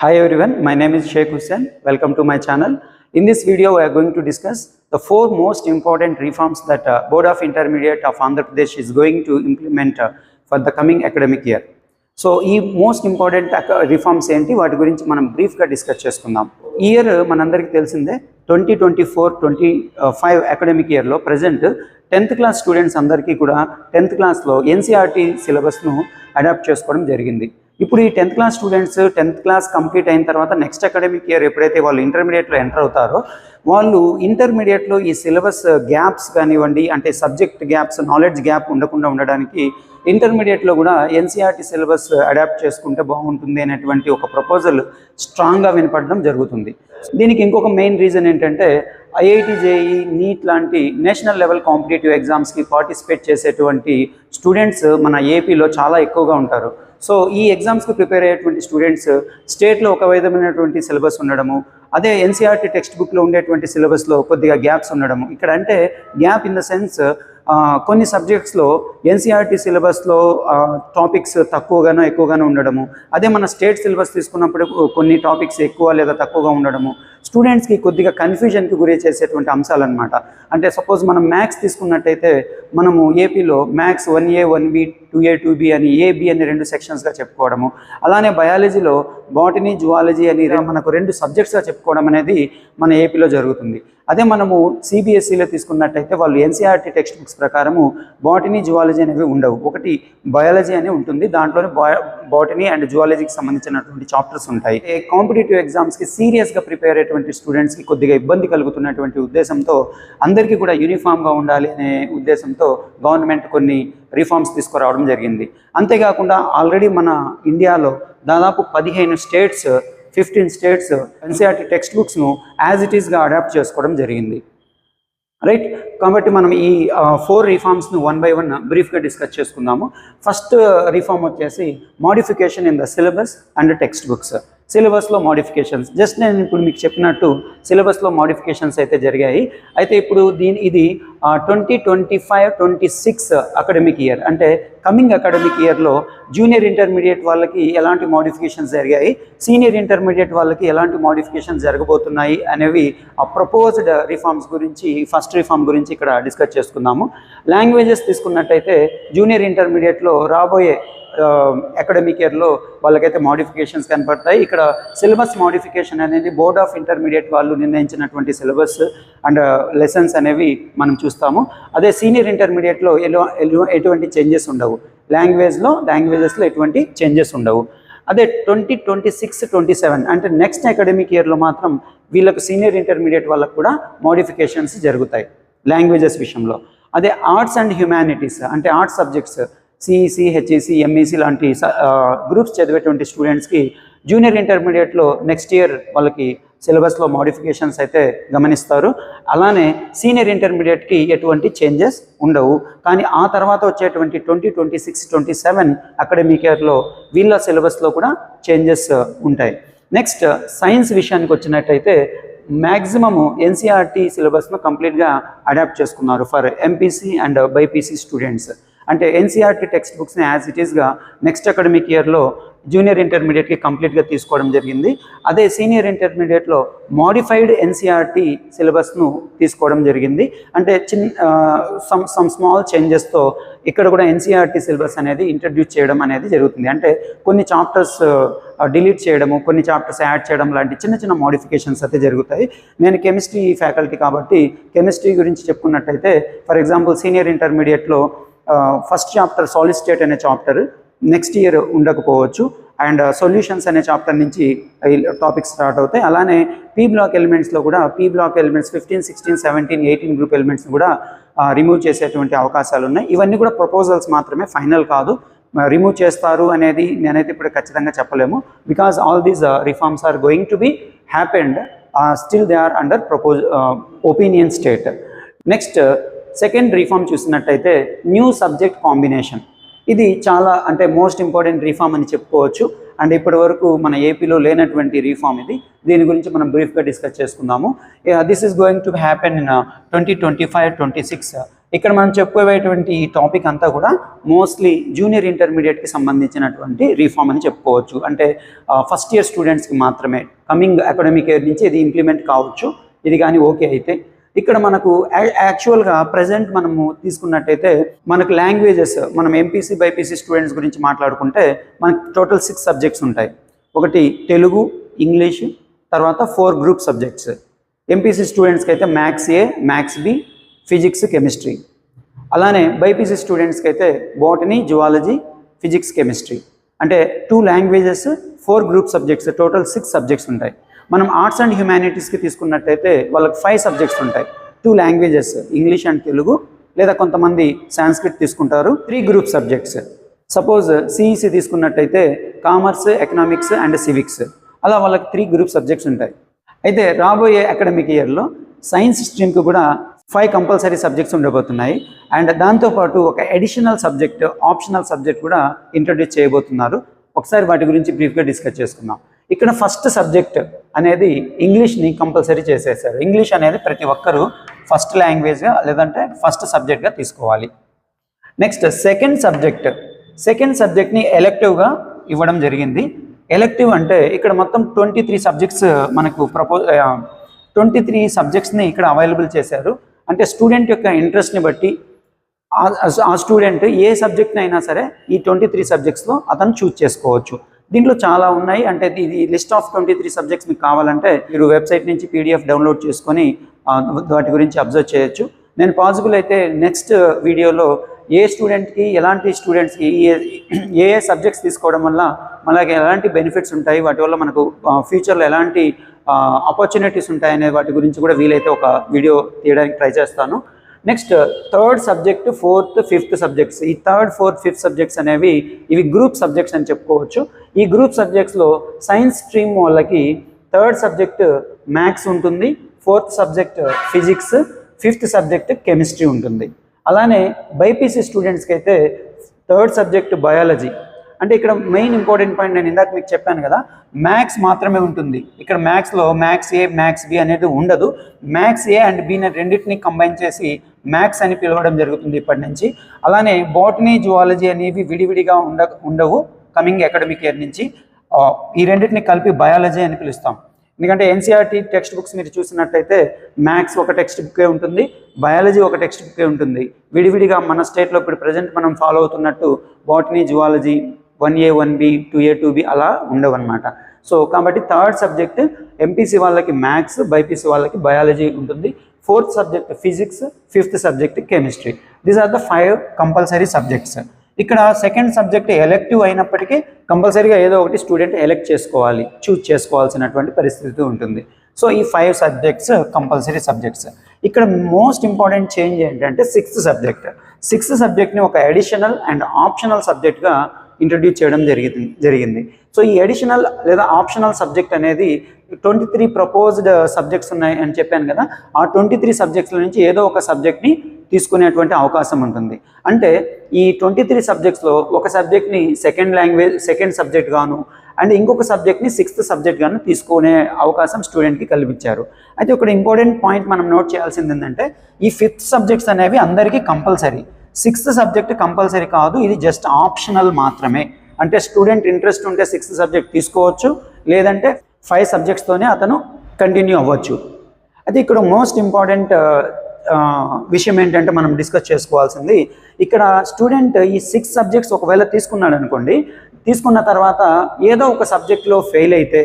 Hi everyone, my name is Sheikh Hussain. Welcome to my channel. In this video, we are going to discuss the four most important reforms that Board of Intermediate of Andhra Pradesh is going to implement for the coming academic year. So ఈ most important reforms ఏంటి వాటి గురించి మనం బ్రీఫ్గా discuss చేసుకుందాం. ఈ year మనందరికీ తెలిసిందే 2024-25 అకాడమిక్ ఇయర్లో ప్రజెంట్ 10th క్లాస్ స్టూడెంట్స్ అందరికీ కూడా 10th క్లాస్లో ఎన్సీఆర్టీ సిలబస్ను అడాప్ట్ చేసుకోవడం జరిగింది. ఇప్పుడు ఈ 10th class students 10th class complete అయిన తర్వాత నెక్స్ట్ అకాడమిక్ ఇయర్ ఎప్పుడైతే వాళ్ళు ఇంటర్మీడియట్లో ఎంటర్ అవుతారో వాళ్ళు ఇంటర్మీడియట్లో ఈ సిలబస్ గ్యాప్స్ కానివ్వండి, అంటే సబ్జెక్ట్ గ్యాప్స్, నాలెడ్జ్ గ్యాప్ ఉండకుండా ఉండడానికి ఇంటర్మీడియట్లో కూడా ఎన్సీఆర్టీ సిలబస్ అడాప్ట్ చేసుకుంటే బాగుంటుంది అనేటువంటి ఒక ప్రపోజల్ స్ట్రాంగ్గా వినపడడం జరుగుతుంది. దీనికి ఇంకొక మెయిన్ రీజన్ ఏంటంటే ఐఐటి జేఈ నీట్ లాంటి నేషనల్ లెవెల్ కాంపిటేటివ్ ఎగ్జామ్స్కి పార్టిసిపేట్ చేసేటువంటి స్టూడెంట్స్ మన ఏపీలో చాలా ఎక్కువగా ఉంటారు. సో ఈ ఎగ్జామ్స్కి ప్రిపేర్ అయ్యేటువంటి స్టూడెంట్స్ స్టేట్లో ఒక విధమైనటువంటి సిలబస్ ఉండడము, అదే ఎన్సీఆర్టీ టెక్స్ట్ బుక్లో ఉండేటువంటి సిలబస్లో కొద్దిగా గ్యాప్స్ ఉండడము. ఇక్కడ అంటే గ్యాప్ ఇన్ ద సెన్స్ కొన్ని సబ్జెక్ట్స్లో ఎన్సీఆర్టీ సిలబస్లో టాపిక్స్ తక్కువగానో ఎక్కువగానో ఉండడము, అదే మన స్టేట్ సిలబస్ తీసుకున్నప్పుడు కొన్ని టాపిక్స్ ఎక్కువ లేదా తక్కువగా ఉండడము స్టూడెంట్స్కి కొద్దిగా కన్ఫ్యూజన్కి గురి చేసేటువంటి అంశాలు అనమాట. అంటే సపోజ్ మనం మ్యాథ్స్ తీసుకున్నట్టయితే మనము ఏపీలో maths 1A 1B 2A 2B అని AB అని 2 సెక్షన్స్గా చెప్పుకోవడము, అలానే బయాలజీలో బాటనీ జువాలజీ అని మనకు 2 సబ్జెక్ట్స్గా చెప్పుకోవడం అనేది మన ఏపీలో జరుగుతుంది. అదే మనము సిబిఎస్ఈలో తీసుకున్నట్టయితే వాళ్ళు ఎన్సీఆర్టీ టెక్స్ట్ బుక్స్ ప్రకారము బాటనీ జువాలజీ అనేవి ఉండవు, ఒకటి బయాలజీ అని ఉంటుంది, దాంట్లోనే బాటనీ అండ్ జువాలజీకి సంబంధించినటువంటి చాప్టర్స్ ఉంటాయి. కాంపిటేటివ్ ఎగ్జామ్స్కి సీరియస్గా ప్రిపేర్ అయ్యేటువంటి స్టూడెంట్స్కి కొద్దిగా ఇబ్బంది కలుగుతున్నటువంటి ఉద్దేశంతో అందరికీ కూడా యూనిఫామ్గా ఉండాలి అనే ఉద్దేశంతో గవర్నమెంట్ కొన్ని రిఫార్మ్స్ తీసుకురావడం జరిగింది. అంతేకాకుండా ఆల్రెడీ మన ఇండియాలో దాదాపు 15 స్టేట్స్ 15 స్టేట్స్ ఎన్సీఆర్టీ టెక్స్ట్ బుక్స్ను యాజ్ ఇట్ ఈస్గా అడాప్ట్ చేసుకోవడం జరిగింది. రైట్, కాబట్టి మనం ఈ 4 రిఫార్మ్స్ను 1 by 1 బ్రీఫ్గా డిస్కస్ చేసుకుందాము. ఫస్ట్ రిఫార్మ్ వచ్చేసి modification in the syllabus and text books. సిలబస్లో మోడిఫికేషన్స్, జస్ట్ నేను ఇప్పుడు మీకు చెప్పినట్టు సిలబస్లో మోడిఫికేషన్స్ అయితే జరిగాయి. అయితే ఇప్పుడు ఇది 2025-26 అకాడమిక్ ఇయర్, అంటే కమింగ్ అకాడమిక్ ఇయర్లో జూనియర్ ఇంటర్మీడియట్ వాళ్ళకి ఎలాంటి మోడిఫికేషన్స్ జరిగాయి, సీనియర్ ఇంటర్మీడియట్ వాళ్ళకి ఎలాంటి మోడిఫికేషన్స్ జరగబోతున్నాయి అనేవి ఆ ప్రపోజ్డ్ రిఫార్మ్స్ గురించి, ఫస్ట్ రిఫార్మ్ గురించి ఇక్కడ డిస్కస్ చేసుకుందాము. లాంగ్వేజెస్ తీసుకున్నట్టయితే జూనియర్ ఇంటర్మీడియట్లో రాబోయే అకాడమిక్ ఇయర్లో వాళ్ళకైతే మోడిఫికేషన్స్ కనపడతాయి. ఇక్కడ సిలబస్ మోడిఫికేషన్ అనేది బోర్డ్ ఆఫ్ ఇంటర్మీడియట్ వాళ్ళు నిర్ణయించినటువంటి సిలబస్ అండ్ లెసన్స్ అనేవి మనం చూస్తాము. అదే సీనియర్ ఇంటర్మీడియట్లో ఎటువంటి చేంజెస్ ఉండవు, లాంగ్వేజెస్లో ఎటువంటి చేంజెస్ ఉండవు. అదే 2026-27 అంటే నెక్స్ట్ అకాడమిక్ ఇయర్లో మాత్రం వీళ్ళకు సీనియర్ ఇంటర్మీడియట్ వాళ్ళకు కూడా మోడిఫికేషన్స్ జరుగుతాయి లాంగ్వేజెస్ విషయంలో. అదే ఆర్ట్స్ అండ్ హ్యుమానిటీస్ అంటే arts subjects CEC, HEC, MEC లాంటి గ్రూప్స్ చదివేటువంటి స్టూడెంట్స్కి జూనియర్ ఇంటర్మీడియట్లో నెక్స్ట్ ఇయర్ వాళ్ళకి సిలబస్లో మోడిఫికేషన్స్ అయితే గమనిస్తారు. అలానే సీనియర్ ఇంటర్మీడియట్కి ఎటువంటి చేంజెస్ ఉండవు. కానీ ఆ తర్వాత వచ్చేటువంటి 2026-27 అకాడమిక్ ఇయర్లో వీళ్ళ సిలబస్లో కూడా చేంజెస్ ఉంటాయి. నెక్స్ట్ సైన్స్ విషయానికి వచ్చినట్టయితే మ్యాక్సిమము ఎన్సీఆర్టీ సిలబస్ను కంప్లీట్గా అడాప్ట్ చేసుకున్నారు for MPC and BiPC students. అంటే ఎన్సీఆర్టీ టెక్స్ట్ బుక్స్ని యాజ్ ఇట్ ఈస్గా నెక్స్ట్ అకాడమిక్ ఇయర్లో జూనియర్ ఇంటర్మీడియట్కి కంప్లీట్గా తీసుకోవడం జరిగింది. అదే సీనియర్ ఇంటర్మీడియట్లో మోడిఫైడ్ ఎన్సీఆర్టీ సిలబస్ను తీసుకోవడం జరిగింది. అంటే సమ్ స్మాల్ చేంజెస్తో ఇక్కడ కూడా ఎన్సీఆర్టీ సిలబస్ అనేది ఇంట్రడ్యూస్ చేయడం అనేది జరుగుతుంది. అంటే కొన్ని చాప్టర్స్ డిలీట్ చేయడము, కొన్ని చాప్టర్స్ యాడ్ చేయడం లాంటి చిన్న చిన్న మోడిఫికేషన్స్ అయితే జరుగుతాయి. నేను కెమిస్ట్రీ ఫ్యాకల్టీ కాబట్టి కెమిస్ట్రీ గురించి చెప్పుకున్నట్టయితే ఫర్ ఎగ్జాంపుల్ సీనియర్ ఇంటర్మీడియట్లో ఫస్ట్ చాప్టర్ సాలిడ్ స్టేట్ అనే చాప్టర్ నెక్స్ట్ ఇయర్ ఉండకపోవచ్చు, అండ్ సొల్యూషన్స్ అనే చాప్టర్ నుంచి టాపిక్స్ స్టార్ట్ అవుతాయి. అలానే పీ బ్లాక్ ఎలిమెంట్స్లో కూడా P block elements 15, 16, 17, 18 group elements కూడా రిమూవ్ చేసేటువంటి అవకాశాలు ఉన్నాయి. ఇవన్నీ కూడా ప్రపోజల్స్ మాత్రమే, ఫైనల్ కాదు. రిమూవ్ చేస్తారు అనేది నేనైతే ఇప్పుడు ఖచ్చితంగా చెప్పలేము, because all these reforms are going to be happened, still they are under opinion state. Next second reform చూసినట్టయితే న్యూ సబ్జెక్ట్ కాంబినేషన్. ఇది చాలా అంటే మోస్ట్ ఇంపార్టెంట్ రిఫార్మ్ అని చెప్పుకోవచ్చు. అండ్ ఇప్పటి వరకు మన ఏపీలో లేనటువంటి రిఫార్మ్ ఇది. దీని గురించి మనం బ్రీఫ్గా డిస్కస్ చేసుకుందాము. This is going to happen in 2025-26 ఇక్కడ మనం చెప్పుకోవేటువంటి ఈ టాపిక్ అంతా కూడా మోస్ట్లీ జూనియర్ ఇంటర్మీడియట్కి సంబంధించినటువంటి రీఫార్మ్ అని చెప్పుకోవచ్చు. అంటే ఫస్ట్ ఇయర్ స్టూడెంట్స్కి మాత్రమే కమింగ్ అకాడమిక్ ఇయర్ నుంచి ఇది ఇంప్లిమెంట్ కావచ్చు. ఇది కానీ ఓకే అయితే ఇక్కడ మనకు యాక్చువల్గా ప్రజెంట్ మనము తీసుకున్నట్టయితే మనకు లాంగ్వేజెస్ మనం ఎంపీసీ బైపీసీ స్టూడెంట్స్ గురించి మాట్లాడుకుంటే మనకు టోటల్ 6 సబ్జెక్ట్స్ ఉంటాయి. ఒకటి తెలుగు, ఇంగ్లీష్, తర్వాత 4 గ్రూప్ సబ్జెక్ట్స్. ఎంపీసీ స్టూడెంట్స్కి అయితే మ్యాథ్స్ ఏ, మ్యాథ్స్ బి, ఫిజిక్స్, కెమిస్ట్రీ. అలానే బైపీసీ స్టూడెంట్స్కి అయితే బాటనీ, జువాలజీ, ఫిజిక్స్, కెమిస్ట్రీ. అంటే 2 languages, 4 group subjects, total 6 subjects ఉంటాయి. మనం ఆర్ట్స్ అండ్ హ్యుమానిటీస్కి తీసుకున్నట్టయితే వాళ్ళకి 5 సబ్జెక్ట్స్ ఉంటాయి. 2 లాంగ్వేజెస్, ఇంగ్లీష్ అండ్ తెలుగు, లేదా కొంతమంది సాంస్క్రిట్ తీసుకుంటారు. 3 గ్రూప్ సబ్జెక్ట్స్. సపోజ్ సిఈసి తీసుకున్నట్టయితే కామర్స్, ఎకనామిక్స్ అండ్ సివిక్స్. అలా వాళ్ళకి 3 గ్రూప్ సబ్జెక్ట్స్ ఉంటాయి. అయితే రాబోయే అకాడమిక్ ఇయర్లో సైన్స్ స్ట్రీమ్కి కూడా 5 కంపల్సరీ సబ్జెక్ట్స్ ఉండబోతున్నాయి. అండ్ దాంతోపాటు ఒక అడిషనల్ సబ్జెక్ట్, ఆప్షనల్ సబ్జెక్ట్ కూడా ఇంట్రడ్యూస్ చేయబోతున్నారు. ఒకసారి వాటి గురించి బ్రీఫ్గా డిస్కస్ చేసుకుందాం. ఇక్కడ ఫస్ట్ సబ్జెక్ట్ అనేది ఇంగ్లీష్ని కంపల్సరీ చేసేసారు. ఇంగ్లీష్ అనేది ప్రతి ఒక్కరూ ఫస్ట్ లాంగ్వేజ్గా లేదంటే ఫస్ట్ సబ్జెక్ట్గా తీసుకోవాలి. నెక్స్ట్ సెకండ్ సబ్జెక్ట్ని ఎలెక్టివ్గా ఇవ్వడం జరిగింది. ఎలెక్టివ్ అంటే ఇక్కడ మొత్తం 23 సబ్జెక్ట్స్ మనకు 23 సబ్జెక్ట్స్ని ఇక్కడ అవైలబుల్ చేశారు. అంటే స్టూడెంట్ యొక్క ఇంట్రెస్ట్ని బట్టి ఆ స్టూడెంట్ ఏ సబ్జెక్ట్ని అయినా సరే ఈ 23 సబ్జెక్ట్స్లో అతను చూస్ చేసుకోవచ్చు. దీంట్లో చాలా ఉన్నాయి. అంటే ఇది లిస్ట్ ఆఫ్ 23 సబ్జెక్ట్స్ మీకు కావాలంటే మీరు వెబ్సైట్ నుంచి పీడిఎఫ్ డౌన్లోడ్ చేసుకొని వాటి గురించి అబ్జర్వ్ చేయొచ్చు. నేను పాసిబుల్ అయితే నెక్స్ట్ వీడియోలో ఏ స్టూడెంట్కి, ఎలాంటి స్టూడెంట్స్కి ఏ సబ్జెక్ట్స్ తీసుకోవడం వల్ల మనకి ఎలాంటి బెనిఫిట్స్ ఉంటాయి, వాటి వల్ల మనకు ఫ్యూచర్లో ఎలాంటి ఆపర్చునిటీస్ ఉంటాయనే వాటి గురించి కూడా వీలైతే ఒక వీడియో తీయడానికి ట్రై చేస్తాను. Next third subject, 4th, 5th subjects. ఈ 3rd, 4th, 5th సబ్జెక్ట్స్ అనేవి ఇవి గ్రూప్ సబ్జెక్ట్స్ అని చెప్పుకోవచ్చు. ఈ గ్రూప్ సబ్జెక్ట్స్లో సైన్స్ స్ట్రీమ్ వాళ్ళకి 3rd సబ్జెక్ట్ మ్యాథ్స్ ఉంటుంది, 4th subject physics, 5th subject chemistry ఉంటుంది. అలానే బైపీసీ స్టూడెంట్స్కి అయితే 3rd సబ్జెక్ట్ బయాలజీ. అంటే ఇక్కడ మెయిన్ ఇంపార్టెంట్ పాయింట్ నేను ఇందాక మీకు చెప్పాను కదా, మ్యాథ్స్ మాత్రమే ఉంటుంది. ఇక్కడ మ్యాథ్స్లో మ్యాథ్స్ ఏ, మ్యాథ్స్ బి అనేది ఉండదు. మ్యాథ్స్ ఏ అండ్ బిని రెండింటిని కంబైన్ చేసి మ్యాథ్స్ అని పిలవడం జరుగుతుంది ఇప్పటి నుంచి. అలానే బాటనీ, జువాలజీ అనేవి విడివిడిగా ఉండవు కమింగ్ అకాడమిక్ ఇయర్ నుంచి. ఈ రెండింటిని కలిపి బయాలజీ అని పిలుస్తాం. ఎందుకంటే ఎన్సీఆర్టీ టెక్స్ట్ బుక్స్ మీరు చూసినట్టయితే మ్యాథ్స్ ఒక టెక్స్ట్ బుక్కే ఉంటుంది, బయాలజీ ఒక టెక్స్ట్ బుక్కే ఉంటుంది. విడివిడిగా మన స్టేట్లో ఇప్పుడు ప్రజెంట్ మనం ఫాలో అవుతున్నట్టు botany, zoology 1A, 1B, 2A, 2B అలా ఉండవన్నమాట. సో కాబట్టి 3rd సబ్జెక్ట్ ఎంపీసీ వాళ్ళకి మ్యాథ్స్, బైపీసీ వాళ్ళకి బయాలజీ ఉంటుంది. 4th subject physics, 5th subject chemistry. These are the 5 compulsory subjects. ఇక్కడ సెకండ్ సబ్జెక్ట్ ఎలెక్టివ్ అయినప్పటికీ కంపల్సరీగా ఏదో ఒకటి స్టూడెంట్ ఎలెక్ట్ చేసుకోవాలి, చూజ్ చేసుకోవాల్సినటువంటి పరిస్థితి ఉంటుంది. సో ఈ 5 సబ్జెక్ట్స్ కంపల్సరీ సబ్జెక్ట్స్. ఇక్కడ మోస్ట్ ఇంపార్టెంట్ చేంజ్ ఏంటంటే 6th సబ్జెక్ట్ని ఒక అడిషనల్ అండ్ ఆప్షనల్ సబ్జెక్ట్గా ఇంట్రడ్యూస్ చేయడం జరిగింది. సో ఈ అడిషనల్ లేదా ఆప్షనల్ సబ్జెక్ట్ అనేది 23 ప్రపోజ్డ్ సబ్జెక్ట్స్ ఉన్నాయి అని చెప్పాను కదా, ఆ 23 సబ్జెక్ట్స్ల నుంచి ఏదో ఒక సబ్జెక్ట్ని తీసుకునేటువంటి అవకాశం ఉంటుంది. అంటే ఈ 23 సబ్జెక్ట్స్లో ఒక సబ్జెక్ట్ని సెకండ్ సబ్జెక్ట్ గాను అండ్ ఇంకొక సబ్జెక్ట్ని 6th సబ్జెక్ట్ గాను తీసుకునే అవకాశం స్టూడెంట్కి కల్పించారు. అయితే ఒక ఇంపార్టెంట్ పాయింట్ మనం నోట్ చేయాల్సింది ఏంటంటే ఈ 5th సబ్జెక్ట్స్ అనేవి అందరికీ కంపల్సరీ, 6th సబ్జెక్ట్ కంపల్సరీ కాదు, ఇది జస్ట్ ఆప్షనల్ మాత్రమే. అంటే స్టూడెంట్ ఇంట్రెస్ట్ ఉంటే 6th సబ్జెక్ట్ తీసుకోవచ్చు, లేదంటే 5 సబ్జెక్ట్స్తోనే అతను కంటిన్యూ అవ్వచ్చు. అయితే ఇక్కడ మోస్ట్ ఇంపార్టెంట్ విషయం ఏంటంటే మనం డిస్కస్ చేసుకోవాల్సింది, ఇక్కడ స్టూడెంట్ ఈ 6 సబ్జెక్ట్స్ ఒకవేళ తీసుకున్నాడు అనుకోండి, తీసుకున్న తర్వాత ఏదో ఒక సబ్జెక్ట్లో ఫెయిల్ అయితే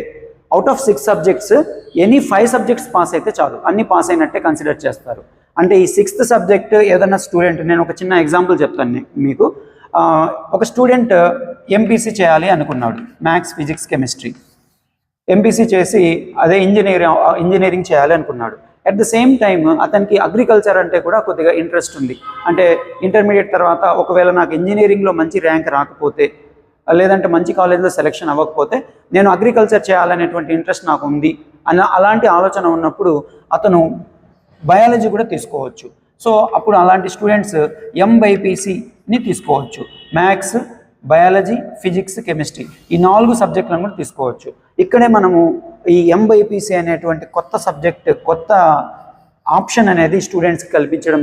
out of 6 subjects any 5 subjects pass అయితే చాలు, అన్ని పాస్ అయినట్టే కన్సిడర్ చేస్తారు. అంటే ఈ 6th సబ్జెక్ట్ ఏదైనా స్టూడెంట్, నేను ఒక చిన్న ఎగ్జాంపుల్ చెప్తాను మీకు. ఒక స్టూడెంట్ ఎంపీసీ చేయాలి అనుకున్నాడు, మ్యాథ్స్, ఫిజిక్స్, కెమిస్ట్రీ. ఎంపీసీ చేసి అదే ఇంజనీరింగ్ చేయాలి అనుకున్నాడు. అట్ ద సేమ్ టైమ్ అతనికి అగ్రికల్చర్ అంటే కూడా కొద్దిగా ఇంట్రెస్ట్ ఉంది. అంటే ఇంటర్మీడియట్ తర్వాత ఒకవేళ నాకు ఇంజనీరింగ్లో మంచి ర్యాంక్ రాకపోతే, లేదంటే మంచి కాలేజ్లో సెలెక్షన్ అవ్వకపోతే నేను అగ్రికల్చర్ చేయాలనేటువంటి ఇంట్రెస్ట్ నాకు ఉంది అలాంటి ఆలోచన ఉన్నప్పుడు అతను బయాలజీ కూడా తీసుకోవచ్చు. సో అప్పుడు అలాంటి స్టూడెంట్స్ ఎంబైపీసీని తీసుకోవచ్చు. మ్యాథ్స్, బయాలజీ, ఫిజిక్స్, కెమిస్ట్రీ ఈ 4 సబ్జెక్టులను కూడా తీసుకోవచ్చు. ఇక్కడే మనము ఈ ఎంబైపీసీ అనేటువంటి కొత్త సబ్జెక్ట్, కొత్త ఆప్షన్ అనేది స్టూడెంట్స్కి కల్పించడం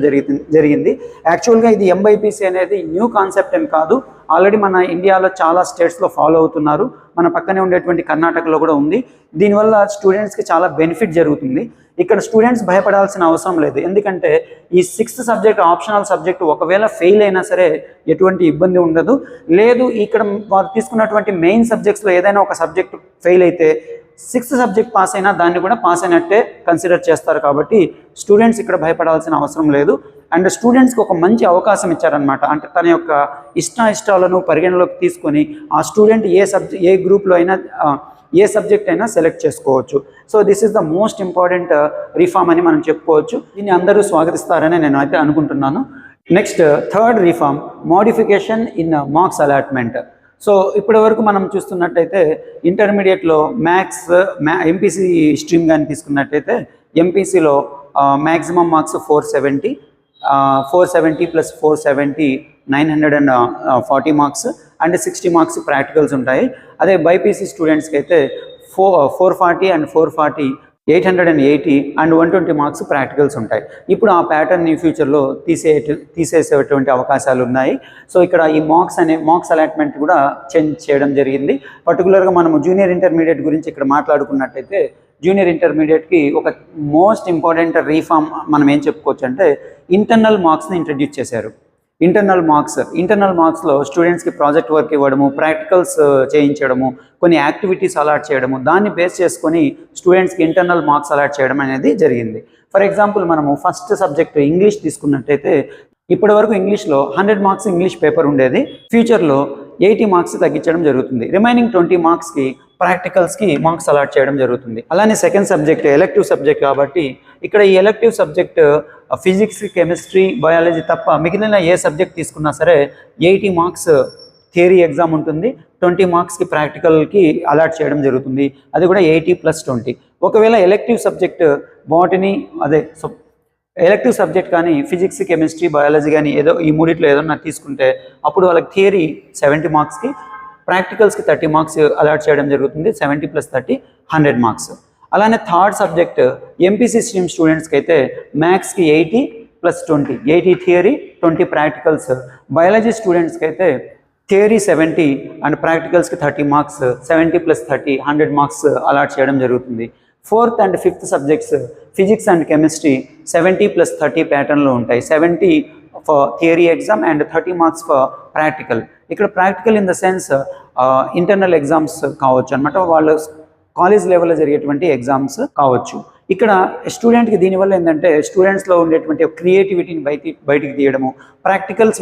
జరిగింది. యాక్చువల్గా ఇది ఎంబైపీసీ అనేది న్యూ కాన్సెప్ట్ ఏం కాదు, ఆల్రెడీ మన ఇండియాలో చాలా స్టేట్స్లో ఫాలో అవుతున్నారు, మన పక్కనే ఉండేటువంటి కర్ణాటకలో కూడా ఉంది. దీనివల్ల స్టూడెంట్స్కి చాలా బెనిఫిట్ జరుగుతుంది. ఇక్కడ స్టూడెంట్స్ భయపడాల్సిన అవసరం లేదు, ఎందుకంటే ఈ 6th సబ్జెక్ట్ ఆప్షనల్ సబ్జెక్ట్ ఒకవేళ ఫెయిల్ అయినా సరే ఎటువంటి ఇబ్బంది ఉండదు. లేదు ఇక్కడ వారు తీసుకున్నటువంటి మెయిన్ సబ్జెక్ట్స్లో ఏదైనా ఒక సబ్జెక్ట్ ఫెయిల్ అయితే 6th సబ్జెక్ట్ పాస్ అయినా దాన్ని కూడా పాస్ అయినట్టే కన్సిడర్ చేస్తారు. కాబట్టి స్టూడెంట్స్ ఇక్కడ భయపడాల్సిన అవసరం లేదు. అండ్ స్టూడెంట్స్కి ఒక మంచి అవకాశం ఇచ్చారనమాట. అంటే తన యొక్క ఇష్టాలను పరిగణలోకి తీసుకొని ఆ స్టూడెంట్ ఏ గ్రూప్లో అయినా ఏ సబ్జెక్ట్ అయినా సెలెక్ట్ చేసుకోవచ్చు. So this is the most important reform అని మనం చెప్పుకోవచ్చు. దీన్ని అందరూ స్వాగతిస్తారని నేను అయితే అనుకుంటున్నాను. Next third reform, modification in marks allotment. So ఇప్పటి వరకు మనం చూస్తున్నట్టయితే ఇంటర్మీడియట్లో ఎంపీసీ స్ట్రీమ్ కానీ తీసుకున్నట్టయితే ఎంపీసీలో maximum marks 470 plus 470 940 marks and 60 marks practicals ఉంటాయి. అదే బైపీసీ స్టూడెంట్స్కి అయితే 440 అండ్ 440 880 అండ్ 120 మార్క్స్ ప్రాక్టికల్స్ ఉంటాయి. ఇప్పుడు ఆ ప్యాటర్న్ని ఫ్యూచర్లో తీసేసేటువంటి అవకాశాలు ఉన్నాయి. సో ఇక్కడ ఈ మార్క్స్ అలాట్మెంట్ కూడా చేంజ్ చేయడం జరిగింది. పర్టికులర్గా మనము జూనియర్ ఇంటర్మీడియట్ గురించి ఇక్కడ మాట్లాడుకున్నట్టయితే జూనియర్ ఇంటర్మీడియట్కి ఒక మోస్ట్ ఇంపార్టెంట్ రీఫార్మ్ మనం ఏం చెప్పుకోవచ్చు అంటే ఇంటర్నల్ మార్క్స్ని ఇంట్రడ్యూస్ చేశారు. ఇంటర్నల్ మార్క్స్లో స్టూడెంట్స్కి ప్రాజెక్ట్ వర్క్ ఇవ్వడము, ప్రాక్టికల్స్ చేయించడము, కొన్ని యాక్టివిటీస్ అలాట్ చేయడము, దాన్ని బేస్ చేసుకొని స్టూడెంట్స్కి ఇంటర్నల్ మార్క్స్ అలాట్ చేయడం అనేది జరిగింది. ఫర్ ఎగ్జాంపుల్ మనము ఫస్ట్ సబ్జెక్ట్ ఇంగ్లీష్ తీసుకున్నట్టయితే ఇప్పటి వరకు ఇంగ్లీష్లో 100 మార్క్స్ ఇంగ్లీష్ పేపర్ ఉండేది. ఫ్యూచర్లో 80 మార్క్స్ తగ్గించడం జరుగుతుంది. రిమైనింగ్ 20 మార్క్స్కి ప్రాక్టికల్స్కి మార్క్స్ అలాట్ చేయడం జరుగుతుంది. అలానే సెకండ్ సబ్జెక్ట్ ఎలెక్టివ్ సబ్జెక్ట్ కాబట్టి ఇక్కడ ఈ elective subject physics, chemistry, biology తప్ప మిగిలిన ఏ సబ్జెక్ట్ తీసుకున్నా సరే 80 మార్క్స్ థియరీ ఎగ్జామ్ ఉంటుంది, 20 మార్క్స్కి ప్రాక్టికల్కి అలాట్ చేయడం జరుగుతుంది. అది కూడా 80 + 20. ఒకవేళ elective subject botany elective subject కానీ ఫిజిక్స్, కెమిస్ట్రీ, బయాలజీ కానీ ఏదో ఈ మూడిట్లో ఏదన్నా తీసుకుంటే అప్పుడు వాళ్ళకి థియరీ 70 మార్క్స్కి, ప్రాక్టికల్స్కి 30 మార్క్స్ అలాట్ చేయడం జరుగుతుంది. 70 + 30 100 మార్క్స్. అలానే థర్డ్ సబ్జెక్ట్ ఎంపీసీ స్ట్రీమ్ స్టూడెంట్స్కి అయితే మ్యాథ్స్కి 80 + 20, 80 థియరీ 20 ప్రాక్టికల్స్. బయాలజీ స్టూడెంట్స్కి అయితే థియరీ 70 అండ్ ప్రాక్టికల్స్కి 30 మార్క్స్, 70 + 30 100 మార్క్స్ అలాట్ చేయడం జరుగుతుంది. Fourth and fifth subjects physics and chemistry 70 + 30 ప్యాటర్న్లో ఉంటాయి. 70 for theory exam and 30 marks for practical. ఇక్కడ practical in the sense internal exams కావచ్చు అనమాట, వాళ్ళు కాలేజ్ లెవెల్లో జరిగేటువంటి ఎగ్జామ్స్ కావచ్చు. ఇక్కడ స్టూడెంట్కి దీనివల్ల ఏంటంటే స్టూడెంట్స్లో ఉండేటువంటి క్రియేటివిటీని బయటికి తీయడము, ప్రాక్టికల్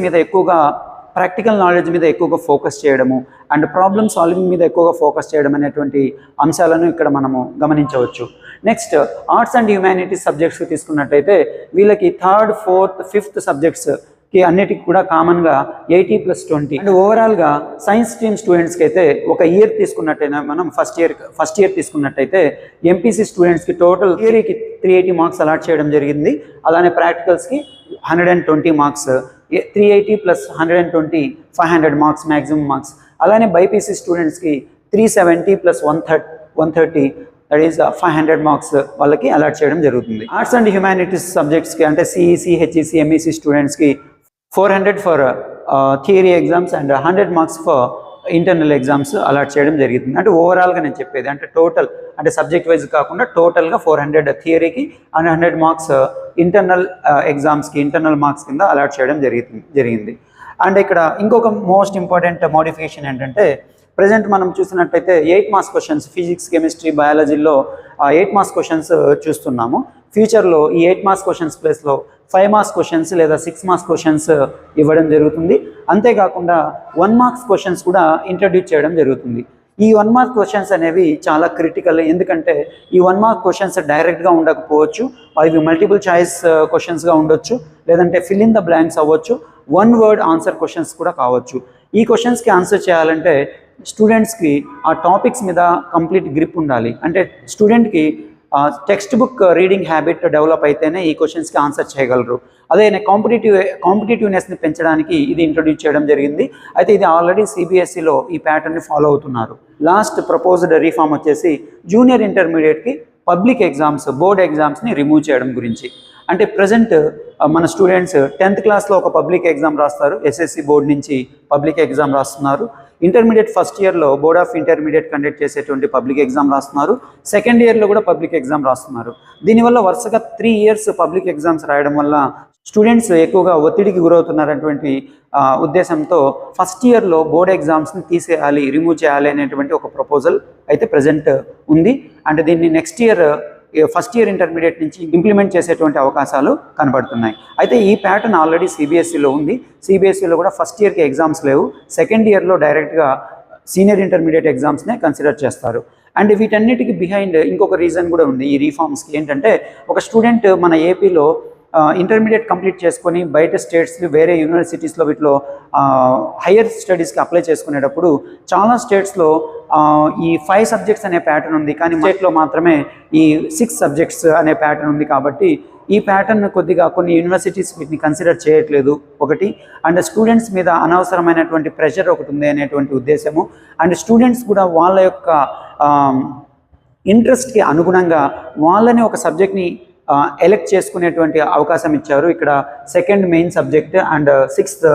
నాలెడ్జ్ మీద ఎక్కువగా ఫోకస్ చేయడము అండ్ ప్రాబ్లమ్ సాల్వింగ్ మీద ఎక్కువగా ఫోకస్ చేయడం అనేటువంటి అంశాలను ఇక్కడ మనము గమనించవచ్చు. నెక్స్ట్ ఆర్ట్స్ అండ్ హ్యుమానిటీస్ సబ్జెక్ట్స్కి తీసుకున్నట్టయితే వీళ్ళకి థర్డ్, ఫోర్త్, ఫిఫ్త్ సబ్జెక్ట్స్కి అన్నిటికీ కూడా కామన్గా 80 + 20. అండ్ ఓవరాల్గా సైన్స్ స్ట్రీమ్ స్టూడెంట్స్కి అయితే ఒక ఇయర్ తీసుకున్నట్టయితే మనం ఫస్ట్ ఇయర్ తీసుకున్నట్టయితే ఎంపీసీ స్టూడెంట్స్కి టోటల్ థియరీకి 380 మార్క్స్ అలాట్ చేయడం జరిగింది. అలానే ప్రాక్టికల్స్కి 120 మార్క్స్, 380 + 120 500 మార్క్స్ మ్యాక్సిమం మార్క్స్. అలానే బైపీసీ స్టూడెంట్స్కి 370 + 130 దట్ ఈస్ 500 మార్క్స్ వాళ్ళకి అలాట్ చేయడం జరుగుతుంది. ఆర్ట్స్ అండ్ హ్యుమానిటీస్ సబ్జెక్ట్స్కి అంటే సిఈసి, హెచ్ఈసి, ఎంఈసి స్టూడెంట్స్కి 400 for theory exams and 100 marks for internal exams allot చేయడం జరుగుతుంది. అంటే ఓవరాల్గా నేను చెప్పేది అంటే టోటల్ అంటే సబ్జెక్ట్ వైజ్ కాకుండా టోటల్గా 400 థియరీకి అండ్ 100 మార్క్స్ ఇంటర్నల్ ఎగ్జామ్స్కి ఇంటర్నల్ మార్క్స్ కింద అలాట్ చేయడం జరిగింది. అండ్ ఇక్కడ ఇంకొక మోస్ట్ ఇంపార్టెంట్ మోడిఫికేషన్ ఏంటంటే ప్రజెంట్ మనం చూసినట్టయితే 8 మార్క్స్ క్వశ్చన్స్ ఫిజిక్స్, కెమిస్ట్రీ, బయాలజీలో 8 మార్క్స్ క్వశ్చన్స్ చూస్తున్నాము. ఫ్యూచర్లో ఈ 8 మార్క్స్ క్వశ్చన్స్ ప్లేస్లో 5 మార్క్స్ క్వశ్చన్స్ లేదా 6 మార్క్స్ క్వశ్చన్స్ ఇవ్వడం జరుగుతుంది. అంతేకాకుండా 1 మార్క్స్ క్వశ్చన్స్ కూడా ఇంట్రడ్యూస్ చేయడం జరుగుతుంది. ఈ 1 మార్క్ క్వశ్చన్స్ అనేవి చాలా క్రిటికల్, ఎందుకంటే ఈ 1 మార్క్ క్వశ్చన్స్ డైరెక్ట్గా ఉండకపోవచ్చు, అవి మల్టిపుల్ చాయిస్ క్వశ్చన్స్గా ఉండొచ్చు, లేదంటే ఫిల్ ఇన్ ద బ్లాంక్స్ అవ్వచ్చు, 1 వర్డ్ ఆన్సర్ క్వశ్చన్స్ కూడా కావచ్చు. ఈ క్వశ్చన్స్కి ఆన్సర్ చేయాలంటే స్టూడెంట్స్కి ఆ టాపిక్స్ మీద కంప్లీట్ గ్రిప్ ఉండాలి. అంటే స్టూడెంట్కి text book reading habit develop అయితేనే ఈ క్వశ్చన్స్కి ఆన్సర్ చేయగలరు. అదే కాంపిటేటివ్నెస్ని పెంచడానికి ఇది ఇంట్రొడ్యూస్ చేయడం జరిగింది. అయితే ఇది ఆల్రెడీ సిబిఎస్ఈలో ఈ ప్యాటర్న్ని ఫాలో అవుతున్నారు. లాస్ట్ ప్రపోజ్డ్ రీఫార్మ్ వచ్చేసి జూనియర్ ఇంటర్మీడియట్కి పబ్లిక్ ఎగ్జామ్స్, బోర్డ్ ఎగ్జామ్స్ని రిమూవ్ చేయడం గురించి. అంటే ప్రజెంట్ మన స్టూడెంట్స్ 10th క్లాస్లో ఒక పబ్లిక్ ఎగ్జామ్ రాస్తారు, ఎస్ఎస్సి బోర్డు నుంచి పబ్లిక్ ఎగ్జామ్ రాస్తున్నారు. ఇంటర్మీడియట్ ఫస్ట్ ఇయర్లో బోర్డ్ ఆఫ్ ఇంటర్మీడియట్ కండక్ట్ చేసేటువంటి పబ్లిక్ ఎగ్జామ్ రాస్తున్నారు. సెకండ్ ఇయర్లో కూడా పబ్లిక్ ఎగ్జామ్ రాస్తున్నారు. దీనివల్ల వరుసగా 3 years పబ్లిక్ ఎగ్జామ్స్ రాయడం వల్ల స్టూడెంట్స్ ఎక్కువగా ఒత్తిడికి గురవుతున్నారనేటువంటి ఉద్దేశంతో ఫస్ట్ ఇయర్లో బోర్డ్ ఎగ్జామ్స్ని తీసేయాలి, రిమూవ్ చేయాలి అనేటువంటి ఒక ప్రపోజల్ అయితే ప్రజెంట్ ఉంది. అండ్ దీన్ని next year first year intermediate నుంచి ఇంప్లిమెంట్ చేసేటువంటి అవకాశాలు కనబడుతున్నాయి. అయితే ఈ ప్యాటర్న్ ఆల్రెడీ సిబిఎస్ఈలో ఉంది. సిబిఎస్ఈలో కూడా ఫస్ట్ ఇయర్కి ఎగ్జామ్స్ లేవు, సెకండ్ ఇయర్లో డైరెక్ట్గా సీనియర్ ఇంటర్మీడియట్ ఎగ్జామ్స్నే కన్సిడర్ చేస్తారు. అండ్ వీటన్నిటికీ బిహైండ్ ఇంకొక రీజన్ కూడా ఉంది ఈ రీఫార్మ్స్కి. ఏంటంటే ఒక స్టూడెంట్ మన ఏపీలో ఇంటర్మీడియట్ కంప్లీట్ చేసుకొని బయట స్టేట్స్లో వేరే యూనివర్సిటీస్లో వీటిలో హయ్యర్ స్టడీస్కి అప్లై చేసుకునేటప్పుడు చాలా స్టేట్స్లో ఈ 5 subjects అనే ప్యాటర్న్ ఉంది, కానీ స్టేట్లో మాత్రమే ఈ 6 subjects అనే ప్యాటర్న్ ఉంది. కాబట్టి ఈ ప్యాటర్న్ కొద్దిగా కొన్ని యూనివర్సిటీస్ వీటిని కన్సిడర్ చేయట్లేదు ఒకటి. అండ్ స్టూడెంట్స్ మీద అనవసరమైనటువంటి ప్రెషర్ ఒకటి ఉంది అనేటువంటి ఉద్దేశము. అండ్ స్టూడెంట్స్ కూడా వాళ్ళ యొక్క ఇంట్రెస్ట్కి అనుగుణంగా వాళ్ళని ఒక సబ్జెక్ట్ని ఎలెక్ట్ చేసుకునేటువంటి అవకాశం ఇచ్చారు. ఇక్కడ 2nd main subject and 6th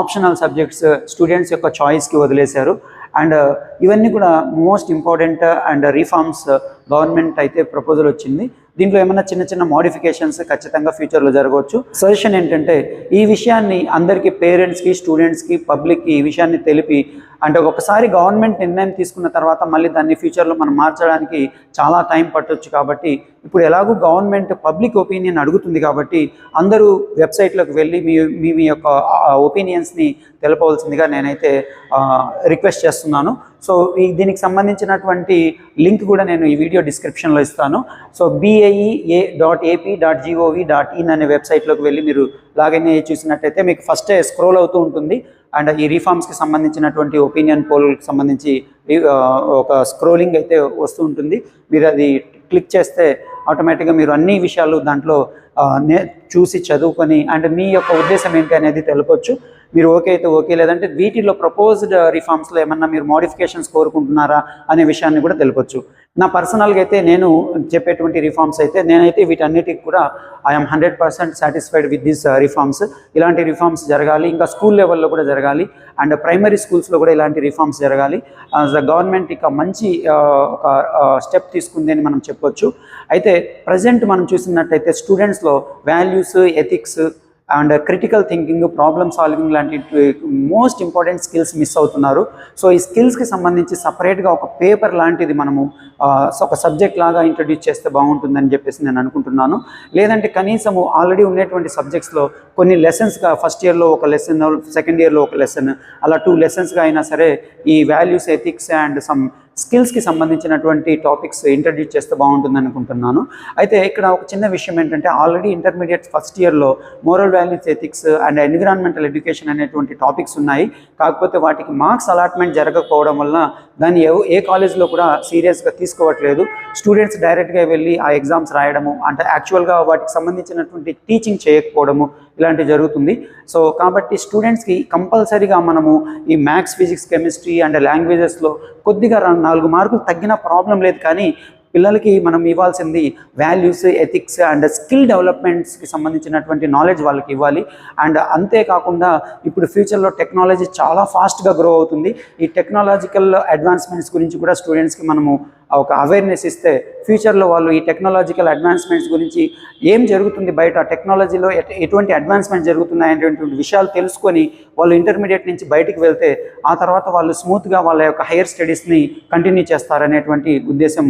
optional subjects students యొక్క చాయిస్కి వదిలేశారు. అండ్ ఇవన్నీ కూడా most important and reforms government అయితే ప్రపోజల్ వచ్చింది. దీంట్లో ఏమైనా చిన్న చిన్న మోడిఫికేషన్స్ ఖచ్చితంగా ఫ్యూచర్లో జరగవచ్చు. సజెషన్ ఏంటంటే ఈ విషయాన్ని అందరికీ, పేరెంట్స్కి, స్టూడెంట్స్కి, పబ్లిక్కి ఈ విషయాన్ని తెలిపి, అంటే ఒకసారి గవర్నమెంట్ నిర్ణయం తీసుకున్న తర్వాత మళ్ళీ దాన్ని ఫ్యూచర్లో మనం మార్చడానికి చాలా టైం పట్టొచ్చు. కాబట్టి ఇప్పుడు ఎలాగూ గవర్నమెంట్ పబ్లిక్ ఒపీనియన్ అడుగుతుంది కాబట్టి అందరూ వెబ్సైట్లోకి వెళ్ళి మీ యొక్క ఒపీనియన్స్ని తెలపవలసిందిగా నేనైతే రిక్వెస్ట్ చేస్తున్నాను. సో దీనికి సంబంధించినటువంటి లింక్ కూడా నేను ఈ వీడియో డిస్క్రిప్షన్లో ఇస్తాను. సో bae.ap.gov.in అనే వెబ్సైట్లోకి వెళ్ళి మీరు లాగిన్ అయ్యి చూసినట్టయితే మీకు ఫస్టే స్క్రోల్ అవుతూ ఉంటుంది. అండ్ ఈ రీఫార్మ్స్కి సంబంధించినటువంటి ఒపీనియన్ పోల్కి సంబంధించి ఒక స్క్రోలింగ్ అయితే వస్తూ ఉంటుంది. మీరు అది క్లిక్ చేస్తే ఆటోమేటిక్గా మీరు అన్ని విషయాలు దాంట్లో చూసి చదువుకొని అండ్ మీ యొక్క ఉద్దేశం ఏంటి అనేది తెలపొచ్చు. మీరు ఓకే అయితే ఓకే, లేదంటే వీటిలో ప్రపోజ్డ్ రిఫార్మ్స్లో ఏమన్నా మీరు మోడిఫికేషన్స్ కోరుకుంటున్నారా అనే విషయాన్ని కూడా తెలపొచ్చు. నా పర్సనల్గా అయితే నేను చెప్పేటువంటి రిఫార్మ్స్ అయితే నేనైతే వీటన్నిటికి కూడా I'm 100% satisfied with this reforms. ఇలాంటి రిఫార్మ్స్ జరగాలి, ఇంకా స్కూల్ లెవెల్లో కూడా జరగాలి, అండ్ ప్రైమరీ స్కూల్స్లో కూడా ఇలాంటి రిఫార్మ్స్ జరగాలి. గవర్నమెంట్ ఇక మంచి ఒక స్టెప్ తీసుకుంది అని మనం చెప్పొచ్చు. అయితే ప్రజెంట్ మనం చూసినట్టయితే స్టూడెంట్స్లో values, ethics and critical thinking, problem solving లాంటి మోస్ట్ ఇంపార్టెంట్ స్కిల్స్ మిస్ అవుతున్నారు. సో ఈ స్కిల్స్కి సంబంధించి సపరేట్గా ఒక పేపర్ లాంటిది మనము ఒక సబ్జెక్ట్ లాగా ఇంట్రడ్యూస్ చేస్తే బాగుంటుందని చెప్పేసి నేను అనుకుంటున్నాను. లేదంటే కనీసము ఆల్రెడీ ఉన్నటువంటి సబ్జెక్ట్స్లో కొన్ని లెసన్స్గా ఫస్ట్ ఇయర్లో ఒక లెసన్, సెకండ్ ఇయర్లో ఒక లెసన్, అలా 2 lessonsగా అయినా సరే ఈ వాల్యూస్, ఎథిక్స్ అండ్ సమ్ స్కిల్స్కి సంబంధించినటువంటి టాపిక్స్ ఇంట్రడ్యూస్ చేస్తే బాగుంటుంది అనుకుంటున్నాను. అయితే ఇక్కడ ఒక చిన్న విషయం ఏంటంటే ఆల్రెడీ ఇంటర్మీడియట్ ఫస్ట్ ఇయర్లో moral values, ethics and environmental education అనేటువంటి టాపిక్స్ ఉన్నాయి. కాకపోతే వాటికి మార్క్స్ అలాట్మెంట్ జరగకపోవడం వల్ల దాన్ని ఏ కాలేజ్లో కూడా సీరియస్గా తీసుకోవట్లేదు. స్టూడెంట్స్ డైరెక్ట్గా వెళ్ళి ఆ ఎగ్జామ్స్ రాయడము, అంటే యాక్చువల్గా వాటికి సంబంధించినటువంటి టీచింగ్ చేయకపోవడము ఇలాంటివి జరుగుతుంది. సో కాబట్టి స్టూడెంట్స్కి కంపల్సరీగా మనము ఈ మ్యాథ్స్, ఫిజిక్స్, కెమిస్ట్రీ అండ్ లాంగ్వేజెస్లో కొద్దిగా 4 మార్కులు తగ్గిన ప్రాబ్లం లేదు, కానీ పిల్లలకి మనం ఇవ్వాల్సింది వాల్యూస్, ఎథిక్స్ అండ్ స్కిల్ డెవలప్మెంట్స్కి సంబంధించినటువంటి నాలెడ్జ్ వాళ్ళకి ఇవ్వాలి. అండ్ అంతేకాకుండా ఇప్పుడు ఫ్యూచర్లో టెక్నాలజీ చాలా ఫాస్ట్గా గ్రో అవుతుంది. ఈ టెక్నాలజికల్ అడ్వాన్స్మెంట్స్ గురించి కూడా స్టూడెంట్స్కి మనము ఒక అవేర్నెస్ ఇస్తే ఫ్యూచర్లో వాళ్ళు ఈ టెక్నాలజికల్ అడ్వాన్స్మెంట్స్ గురించి ఏం జరుగుతుంది, బయట టెక్నాలజీలో ఎటువంటి అడ్వాన్స్మెంట్ జరుగుతున్నాయి అనేటువంటి విషయాలు తెలుసుకొని వాళ్ళు ఇంటర్మీడియట్ నుంచి బయటికి వెళ్తే ఆ తర్వాత వాళ్ళు స్మూత్గా వాళ్ళ యొక్క హైయర్ స్టడీస్ని కంటిన్యూ చేస్తారనేటువంటి ఉద్దేశం,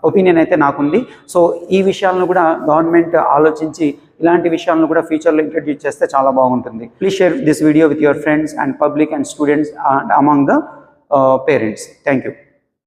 ఒపీనియన్ అయితే నాకుంది. సో ఈ విషయాలను కూడా గవర్నమెంట్ ఆలోచించి ఇలాంటి విషయాలను కూడా ఫ్యూచర్లో ఇంట్రడ్యూస్ చేస్తే చాలా బాగుంటుంది. Please share this video with your friends and public and students and among the parents. Thank you.